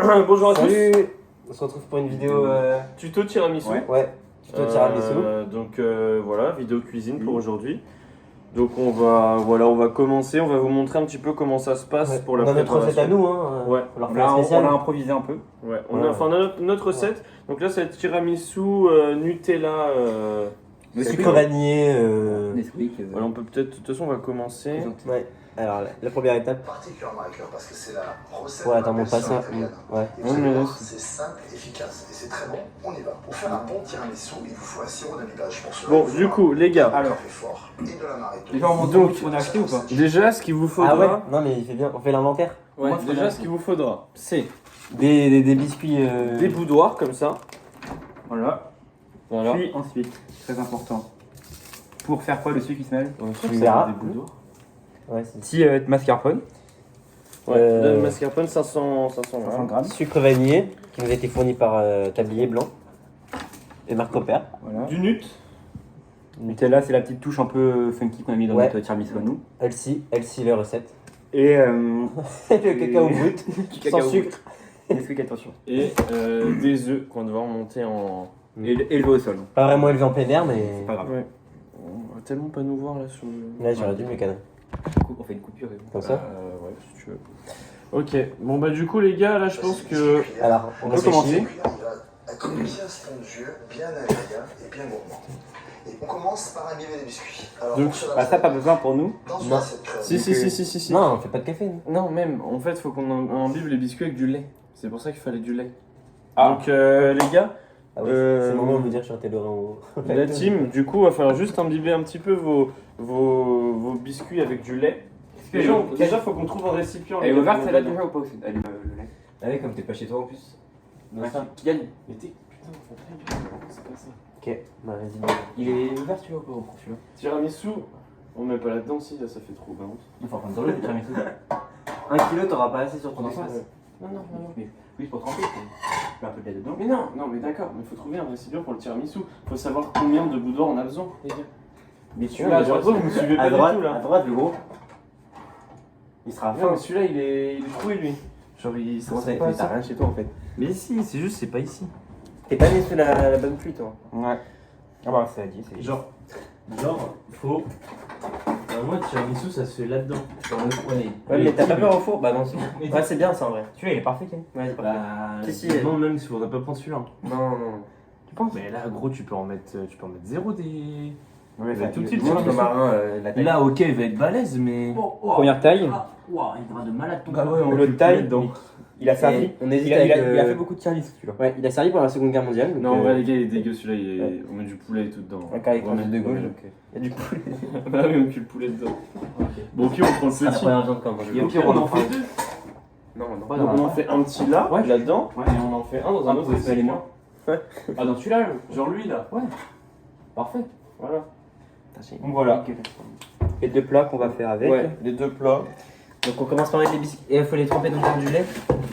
Bonjour à tous. Salut. On se retrouve pour une vidéo Tuto tiramisu. ouais, tuto tiramisu. Donc voilà, vidéo cuisine pour aujourd'hui. Donc on va commencer, on va vous montrer un petit peu comment ça se passe Ouais. pour la on a notre préparation. recette à nous, hein. Ouais. On leur fait un On spécial. l'a improvisé un peu. Ouais, on Ouais. a, enfin, on a notre recette. Donc là, c'est tiramisu Nutella. Sucre vanillé. Nesquik. Voilà, on peut peut-être, de toute façon, on va commencer. Ouais. Alors la première étape. Particulièrement avec cœur parce que c'est la recette. Ouais, de attends, la montre pas version ça. italienne. Ouais. Et vous Ouais, allez mais voir, là, c'est simple, efficace et c'est très bon. On y va. Pour faire un bon tiramisu, il vous faut un sirop d'amidage. Pour cela, Bon, il vous du faut coup, les gars, un alors. café fort et de l'amaretto. Déjà, on montre Donc, ce qu'on a acheté ou pas? déjà, ce qu'il vous faudra. Ah ouais. Non mais il fait bien. On fait l'inventaire. Ouais, Moi, ce qu'on déjà, a ce qu'il vous faudra, c'est Des biscuits. des boudoirs comme ça. Voilà. Voilà. Puis ensuite, très important. Pour faire quoi le sucre Ismaël? Tu verras. Des boudoirs. Ouais, c'est Petit mascarpone, Ouais, Euh, le mascarpone 500 500 grammes. grammes. sucre vanillé qui nous a été fourni par Tablier Blanc et Marc Copper. Voilà. Du nut. Nutella, c'est la petite touche un peu funky qu'on a mis dans Ouais. notre tiramisu à nous. Elsie la recette. Et le cacao brut. Sans sucre. Nesquik, attention. Et des œufs qu'on va remonter en. Et élevé au sol. Pas vraiment élevé en plein air mais. C'est pas grave. Ouais. On va tellement pas nous voir là sur le. Là j'aurais dû me caner. On fait une coupure. Et Comme ça. Ouais, si tu veux. Ok, bon bah du coup les gars, là je pense que. Alors on va peut commencer. commencer. Il va être bien spongieux, bien agréable et bien gourmand. Et on commence par imbiber les biscuits. Alors, Donc, pour cela, Bah, ça, pas besoin pour nous. dans une Non. assiette creuse. Si. Non, on fait pas de café. nous. Non, même, en fait, faut qu'on imbibe les biscuits avec du lait. C'est pour ça qu'il fallait du lait. Ah. Donc les gars, Ah oui, Euh, c'est le moment de vous dire que je suis intolérant au. la team, du coup, va falloir juste imbiber un petit peu vos biscuits avec du lait. Déjà, faut qu'on trouve un récipient. Elle est les gars, ouverte pour celle-là mettre déjà ou pas aussi? Elle est le lait. Ah oui, comme t'es pas chez toi en plus. Ouais. Qui gagne. Mais t'es. Putain, faut pas y aller, c'est pas ça. Ok, bah vas-y. Il est ouvert celui-là ou pas pour celui-là? Tiramisu, on met pas là-dedans, si, là ça fait trop honte. Il faut prendre dans le tiramisu. 1 kilo, t'auras pas assez sur ton Non, espace. Non. Mais oui, pour tremper, tu mets un peu de lait dedans. Mais non, mais d'accord, mais faut trouver un récipient pour le tiramisu. Faut savoir combien de boudoirs on a besoin, les gars. Mais Celui-là, celui-là, vous me suivez pas À du droite, tout là. à droite, le gros. Il sera Non, fin. mais celui-là, il est troué lui. Genre, il Comment ça, c'est pas mais t'as ça. rien chez toi en fait. Mais si, c'est juste, c'est pas ici. T'es pas né sous la bonne pluie, toi. Ouais. Ah bah, ça a dit, c'est Genre, faut. Moi, tiramisu, ça se fait là-dedans. Ouais, mais t'as pas peur au four? Bah non, c'est bon. Ouais, c'est bien ça en vrai. Celui-là, il est parfait, Ken. Ouais, c'est pas Bah, Si, non, même s'il faudrait pas prendre celui-là. Non. Tu penses? Mais là, gros, tu peux en mettre zéro des. Ouais, bah, tout de suite, Montre le tiramisu. marin, la taille. Là, ok, il va être balèze, mais. Première taille. Waouh, il va de malade ton Bah ouais, on L'autre peut taille, le dedans. il a servi. Et on hésite Il a, avec. il a fait beaucoup de tiramisu, celui-là. Ouais, il a servi pour la Seconde Guerre mondiale. donc, Non, en vrai, les gars, il est dégueu celui-là. On met du poulet et tout dedans. Un carré On va croisé mettre- de gauche, ouais. donc il y a du poulet. Bah oui, on met le poulet dedans. Bon, ok, on prend le C'est la petit. première viande quand même. Ok, on en fait deux. Non, non. Donc, on en fait un petit là, Ouais. là-dedans, Ouais. et on en fait un dans un autre Vous allez récipient. moi. Ah, dans celui-là, Genre lui là. parfait. Voilà. Donc voilà. Et deux plats qu'on va faire avec. Ouais, les deux plats. Donc on commence par mettre les biscuits. Et il faut les tremper dans du lait.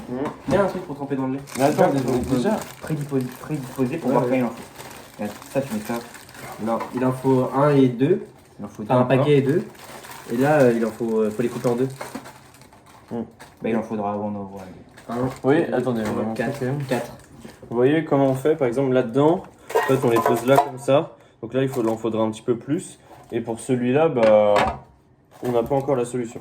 Mhm. Il y a un truc pour tremper dans le lait. Mais attends, déjà prédisposé pour Ouais, voir ouais. quand il en faut. Ouais, ça, tu mets ça. Non, il en faut un et deux. Il en faut Enfin, un encore. paquet et deux. Et là, il en faut les couper en deux. Bah, il en faudra on en voit. Un, Oui, deux, attendez, on va trois, montrer quatre. quand même. 4. Vous voyez comment on fait, par exemple là-dedans, en fait on les pose là comme ça. Donc là il en faudra un petit peu plus. Et pour celui-là, bah on n'a pas encore la solution.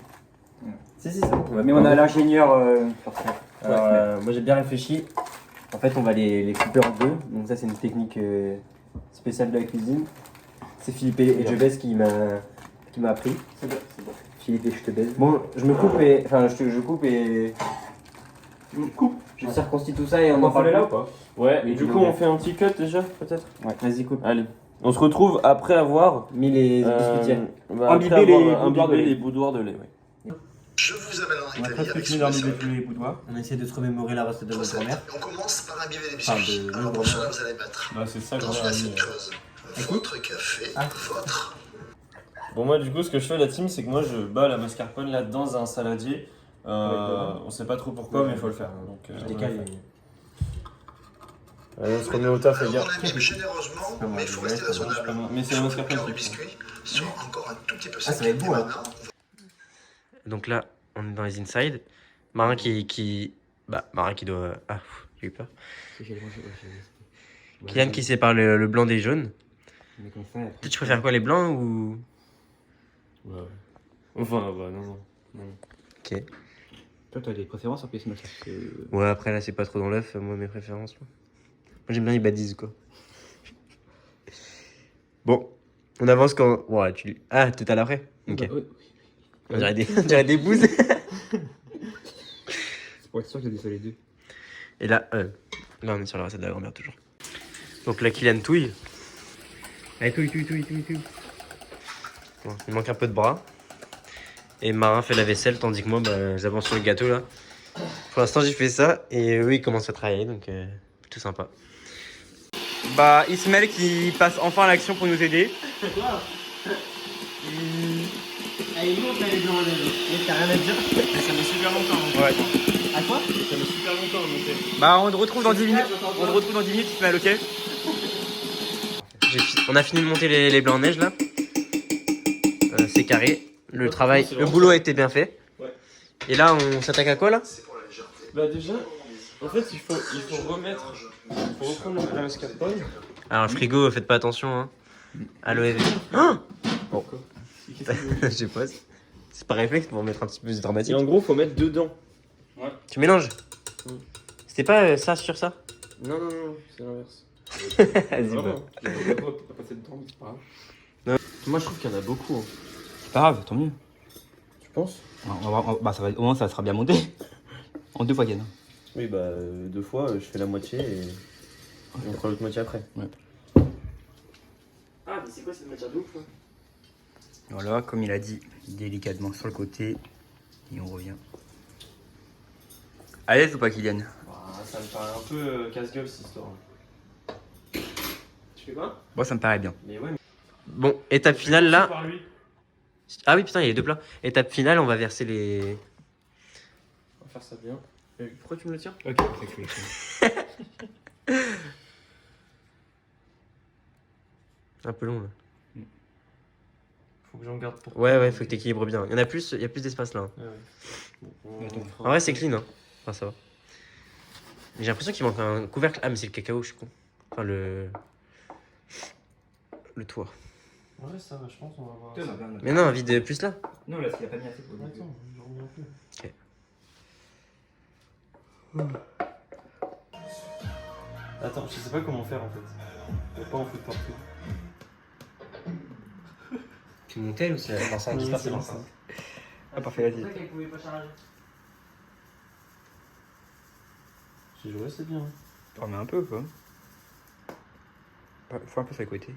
Si, c'est bon. Mais on a l'ingénieur sur ça. Alors, moi j'ai bien réfléchi. En fait, on va les couper en deux. Donc, ça, c'est une technique spéciale de la cuisine. C'est Philippe et Jebès qui m'a appris. C'est bon, c'est bon. Philippe et je te baise. Bon, je me coupe et. Enfin, je coupe et. Je circoncis tout ça et on en parle là ou pas? Ouais, Mais du dis coup donc. on fait un petit cut déjà, peut-être. Vas-y, coupe. Allez. On se retrouve après avoir Mis les biscuitières. Imbibé après les avoir boudoirs de imbibé lait. les boudoirs de lait. Ouais. Je vous amène en On a Italie presque avec fini ce d'embiber recette. tous les boudoirs. On essaie de se remémorer la recette de notre grand-mère. On commence par imbiber les Enfin, biscuits. de Alors pour grand-mère. cela, vous allez mettre Bah c'est ça dans une assiette creuse votre café, Ah. votre Bon moi du coup ce que je fais la team c'est que moi je bats la mascarpone là dans un saladier. On sait pas trop pourquoi mais il faut le faire. Donc, Je décale. Allez, on se remet au taf les gars. On imbibe généreusement, mais il faut rester raisonnable. Mais c'est la mascarpone Car qui le biscuit soit encore un tout petit peu Ah, sec. ça va être bon, Et hein. maintenant, Donc là, on est dans les inside. Marin qui Bah, Marin qui doit. Ah, j'ai eu peur. Kylian qui sépare le blanc des jaunes. Toi, tu préfères quoi, les blancs ou. Ouais. Enfin, bah non. Ok. Toi, t'as des préférences sur PS Match? Ouais, après là, c'est pas trop dans l'œuf, moi, mes préférences. Moi, j'aime bien les badises, quoi. Bon, on avance quand. Ouais, tu. Ah, tout à l'après. Ok. Bah, oui. On dirait des bouses. C'est pour être sûr que j'ai dit ça les deux. Et là, là, on est sur la recette de la grand-mère, toujours. Donc là, Kylian touille. Allez, touille. Bon, il manque un peu de bras. Et Marin fait la vaisselle, tandis que moi, bah, j'avance sur le gâteau, là. Pour l'instant, j'ai fait ça. Et eux, ils commencent à travailler, donc plutôt sympa. Bah, Ismaël qui passe enfin à l'action pour nous aider. Allez, monte là, les blancs, t'as rien à dire. Ça met super longtemps. Ouais. À quoi? Ça met super longtemps à monter. Bah, on te retrouve dans 10 minutes. On te retrouve dans 10 minutes, Ismaël, ok? On a fini de monter les blancs en neige, là. C'est carré. Le boulot a été bien fait. Ouais. Et là, on s'attaque à quoi, là? Bah déjà, en fait, il faut remettre... Il faut reprendre la mascarpone. Alors, le frigo, faites pas attention, hein. À l'OEV. Oh bon. Je sais pas. C'est pas réflexe pour mettre un petit peu plus dramatique. Et en gros, faut mettre dedans. Tu mélanges. C'était pas ça sur ça? Non, c'est l'inverse. Vas-y, bah. Vraiment. T'as passé dedans, mais c'est pas grave. Moi, je trouve qu'il y en a beaucoup. Hein. C'est pas grave, tant mieux. Tu penses? Bah, ça va, au moins, ça sera bien monté. En 2 fois, Yann. Oui, bah, 2 fois, je fais la moitié et on fera l'autre moitié après. Ouais. Ah, mais c'est quoi cette matière de ouf, là? Voilà, comme il a dit, délicatement sur le côté. Et on revient. À l'aise ou pas, Kylian? Ça me paraît un peu casse-gueule cette histoire. Tu fais quoi? Bon, ça me paraît bien. Mais ouais, Bon, étape finale, là. par lui. Ah oui, putain, il y a les 2 plats. Étape finale, on va verser les... On va faire ça bien. Pourquoi tu me le tiens? Ok, c'est que Un peu long, là. Faut que j'en garde pour... Ouais, faut que t'équilibres bien. Il y a plus d'espace, là. Ah ouais. Bon, En vrai, c'est clean, hein. Enfin, ça va. J'ai l'impression qu'il manque un couvercle. Ah, mais c'est le cacao, je suis con. Enfin, le toit. Ouais, ça va, je pense qu'on va voir. Mais non, vide plus là. Non, là, il n'y a pas mis assez pour le Attends, j'en reviens plus. Ok. Attends, je sais pas comment faire en fait. Faut pas en foutre partout. Tu montais ou c'est Non, c'est bon, ça. Ah, parfait, vas-y. J'ai joué, c'est bien. T'en mets un peu, quoi. Faut un peu sur le côté.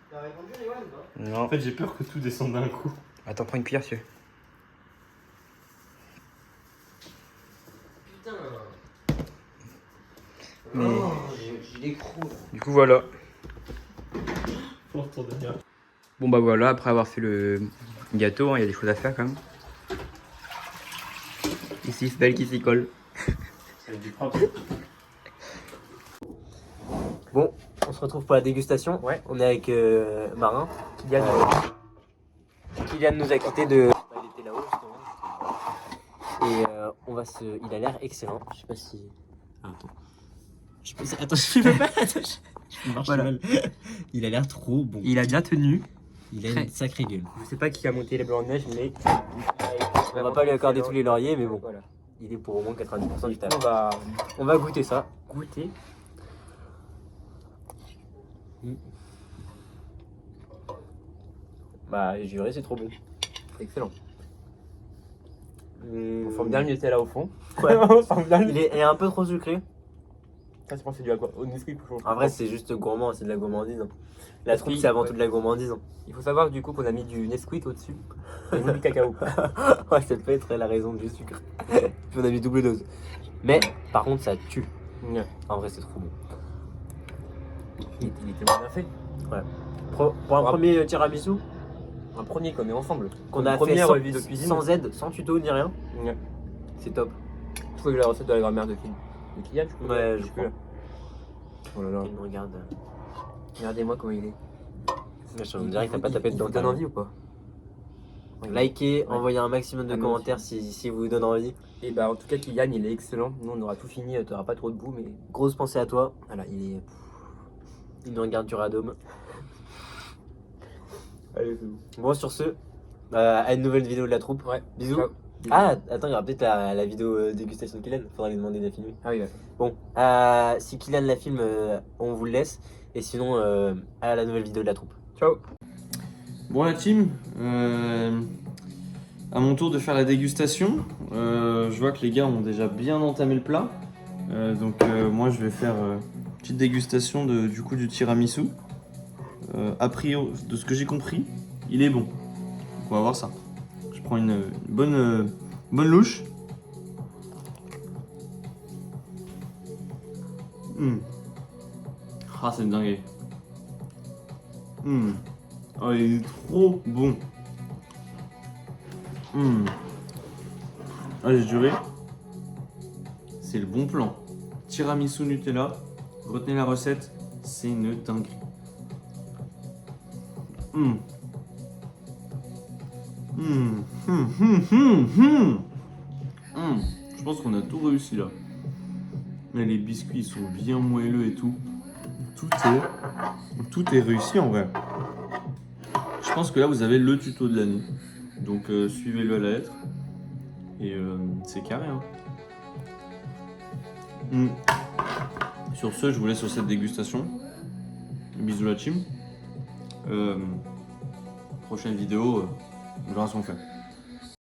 T'as répondu, Léon, ou pas? Non. En fait, j'ai peur que tout descende d'un coup. Attends, prends une cuillère, tu veux. Putain. Mais... Oh, j'ai des crocs. Du coup, voilà. Faut retourner derrière. Bon, bah voilà, après avoir fait le gâteau, il y a des choses à faire quand même. Ici, c'est elle qui s'y colle. C'est du propre. Bon, on se retrouve pour la dégustation. Ouais. On est avec Marin. Kylian nous a quitté de... Il était là-haut, justement. Et on va se... Il a l'air excellent. Je sais pas si... Ah, attends. Je sais pas... Attends, je peux pas... Attends, je marche Voilà. mal. Il a l'air trop bon. Il a bien tenu. Il a une sacrée gueule. Je sais pas qui a monté les blancs de neige, mais... On va pas lui accorder tous les lauriers, mais bon. Voilà. Il est pour au moins 90% du taf. Bah, On va goûter ça. goûter. Bah, j'ai juré, c'est trop bon. Excellent. On forme bien le Nutella au fond. Ouais. On forme bien le... Il est un peu trop sucré. Ça, je pense que c'est du aqua. Au Nesquik, En vrai, c'est juste gourmand, c'est de la gourmandise. Hein. La troupe, Oui, c'est avant ouais. tout de la gourmandise. Hein. Il faut savoir du coup qu'on a mis du Nesquik au-dessus et nous du cacao. Ouais, ça peut être la raison du sucre. Puis on a mis double dose. Mais par contre, ça tue. Ouais. En vrai, c'est trop bon. Il était bien fait. Ouais. Pour un premier tiramisu Un premier qu'on est ensemble. qu'on a fait première sans, revue de cuisine. sans aide, sans tuto ni rien, Ouais. c'est top. Je crois que la recette de la grand-mère de Kylian, je crois. Ouais, je crois. Oh là là. Il me regarde. Regardez-moi comment il est. On dirait que t'as pas tapé dedans. Ça donne envie ou pas? Likez, Ouais. envoyez un maximum de Ah, moi commentaires si vous donne envie. Et bah en tout cas Kylian il est excellent. Nous on aura tout fini, t'auras pas trop de boue mais Grosse pensée à toi. Voilà, il nous regarde du radome. allez c'est bon. Bon, sur ce, à une nouvelle vidéo de la troupe. Ouais. Bisous. Ciao. Ah, attends, il y aura peut-être la vidéo dégustation de Kylian. Faudra lui demander de la filmer. Ah oui ouais. Bon, si Kylian la filme, on vous le laisse. Et sinon, à la nouvelle vidéo de la troupe. Ciao. Bon la team, à mon tour de faire la dégustation. Je vois que les gars ont déjà bien entamé le plat. Donc moi je vais faire une petite dégustation du coup du tiramisu. A priori, de ce que j'ai compris, il est bon. Donc on va voir ça. Je prends une bonne louche. Ah c'est dingue. Oh, il est trop bon. Allez, je dirais, c'est le bon plan. Tiramisu Nutella, retenez la recette, c'est une dinguerie. Je pense qu'on a tout réussi là. Mais les biscuits ils sont bien moelleux et tout. Tout est réussi en vrai. Je pense que là vous avez le tuto de l'année. Donc suivez-le à la lettre. Et c'est carré. Hein. Sur ce, je vous laisse sur cette dégustation. Bisous la team. Prochaine vidéo, on verra ce qu'on fait.